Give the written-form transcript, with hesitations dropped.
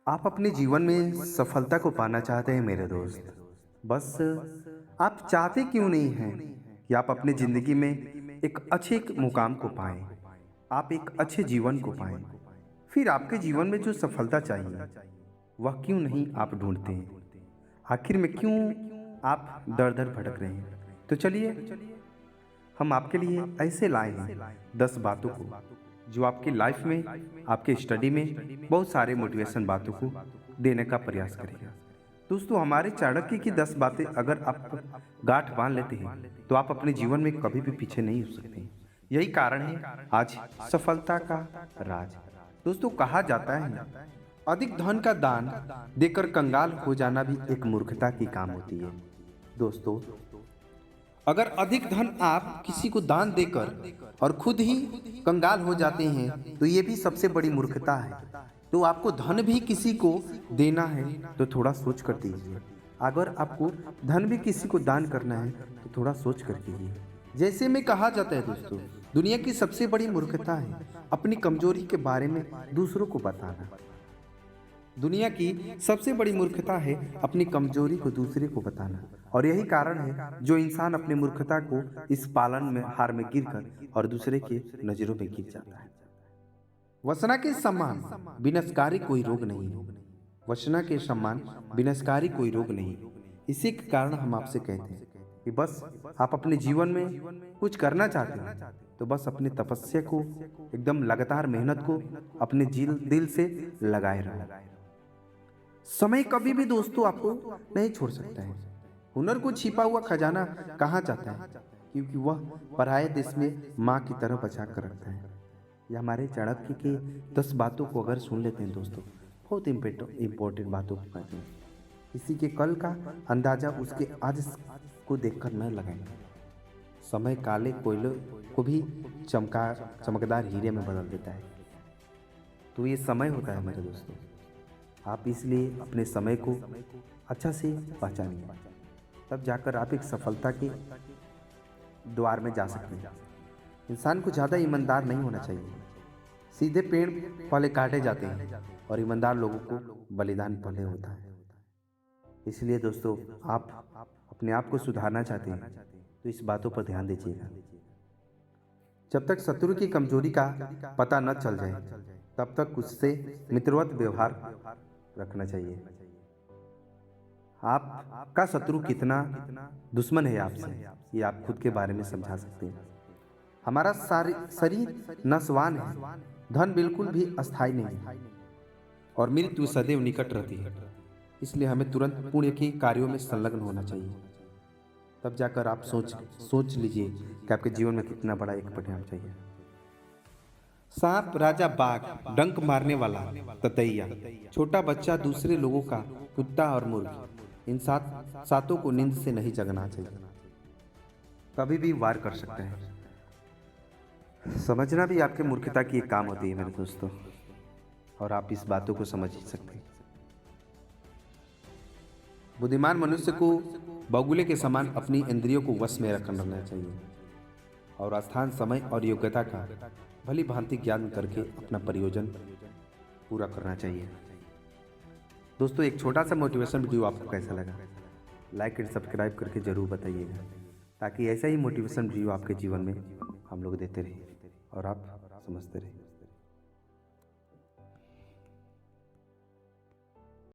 आप अपने जीवन में सफलता को पाना चाहते हैं मेरे दोस्त। बस आप चाहते क्यों नहीं हैं कि आप अपनी ज़िंदगी में एक अच्छे एक मुकाम को पाएँ, आप एक अच्छे जीवन को पाएँ। फिर आपके जीवन में जो सफलता चाहिए, वह क्यों नहीं आप ढूँढते हैं? आखिर में क्यों आप दर-दर भटक रहे हैं? तो चलिए हम आपके लिए ऐसे लाए हैं 10 बातों को जो आपकी लाइफ में, आपके स्टडी में बहुत सारे मोटिवेशन बातों को देने का प्रयास करेगा। दोस्तों हमारे चाणक्य की 10 बातें अगर आप गांठ बांध लेते हैं तो आप अपने जीवन में कभी भी पीछे नहीं हो सकते। यही कारण है आज सफलता का राज। दोस्तों कहा जाता है अधिक धन का दान देकर कंगाल हो जाना भी एक मूर्खता की काम होती है। दोस्तों अगर अधिक धन आप किसी को दान देकर और खुद ही कंगाल हो जाते हैं तो ये भी सबसे बड़ी मूर्खता है। तो आपको धन भी किसी को देना है तो थोड़ा सोच कर दीजिए। अगर आपको धन भी किसी को दान करना है तो थोड़ा सोच कर कीजिए। जैसे में कहा जाता है दोस्तों, दुनिया की सबसे बड़ी मूर्खता है अपनी कमजोरी के बारे में दूसरों को बताना। दुनिया की सबसे बड़ी मूर्खता है अपनी कमजोरी को दूसरे को बताना। और यही कारण है जो इंसान अपनी मूर्खता को इस पालन में हार में गिरकर और दूसरे के नजरों में गिर जाता है। वसना के सम्मान विनाशकारी कोई रोग नहीं है। वसना के सम्मान विनाशकारी कोई रोग नहीं। इसी के कारण हम आपसे कहते हैं कि बस आप अपने जीवन में कुछ करना चाहते हैं तो बस अपनी तपस्या को एकदम लगातार मेहनत को अपने दिल से लगाए रहो। समय कभी भी दोस्तों आपको नहीं छोड़ सकता है। हुनर को छिपा हुआ खजाना कहाँ जाता है क्योंकि वह पराये देश में माँ की तरह बचा कर रखता है। ये हमारे चाणक्य के 10 बातों को अगर सुन लेते हैं दोस्तों, बहुत इम्पोर्टेंट बातों को कहते हैं। किसी के कल का अंदाजा उसके आज को देखकर न लगाएं। समय काले कोयले को भी चमकदार हीरे में बदल देता है। तो ये समय होता है मेरे दोस्तों। आप इसलिए अपने समय को अच्छा से पहचानिए, तब जाकर आप एक सफलता के द्वार में जा सकते हैं। इंसान को ज़्यादा ईमानदार नहीं होना चाहिए। सीधे पेड़ पहले काटे जाते हैं और ईमानदार लोगों को बलिदान पहले होता है। इसलिए दोस्तों आप अपने आप को सुधारना चाहते हैं तो इस बातों पर ध्यान दीजिएगा। जब तक शत्रु की कमजोरी का पता न चल जाए तब तक उससे मित्रवत व्यवहार रखना चाहिए। आपका शत्रु कितना दुश्मन है आपसे, ये आप खुद के बारे में समझा सकते हैं। हमारा शरीर नस्वान है, धन बिल्कुल भी अस्थायी नहीं है और मृत्यु सदैव निकट रहती है। इसलिए हमें तुरंत पुण्य के कार्यों में संलग्न होना चाहिए। तब जाकर आप सोच लीजिए कि आपके जीवन में कितना बड़ा एक परिणाम चाहिए। सांप राजा बाघ, डंक मारने वाला ततैया, छोटा बच्चा दूसरे लोगों का कुत्ता और मुर्गी, इन सातों को नींद से नहीं जगना चाहिए। कभी भी वार कर सकते हैं। समझना भी आपके मूर्खता की एक काम होती है मेरे दोस्तों, और आप इस बातों को समझ ही सकते हैं। बुद्धिमान मनुष्य को बगुले के समान अपनी इंद्रियों को वश में रखना चाहिए और स्थान, समय और योग्यता का भली भांति ज्ञान करके अपना प्रयोजन पूरा करना चाहिए। दोस्तों एक छोटा सा मोटिवेशन वीडियो आपको कैसा लगा, लाइक एंड सब्सक्राइब करके ज़रूर बताइएगा, ताकि ऐसा ही मोटिवेशन वीडियो आपके जीवन में हम लोग देते रहें और आप समझते रहें।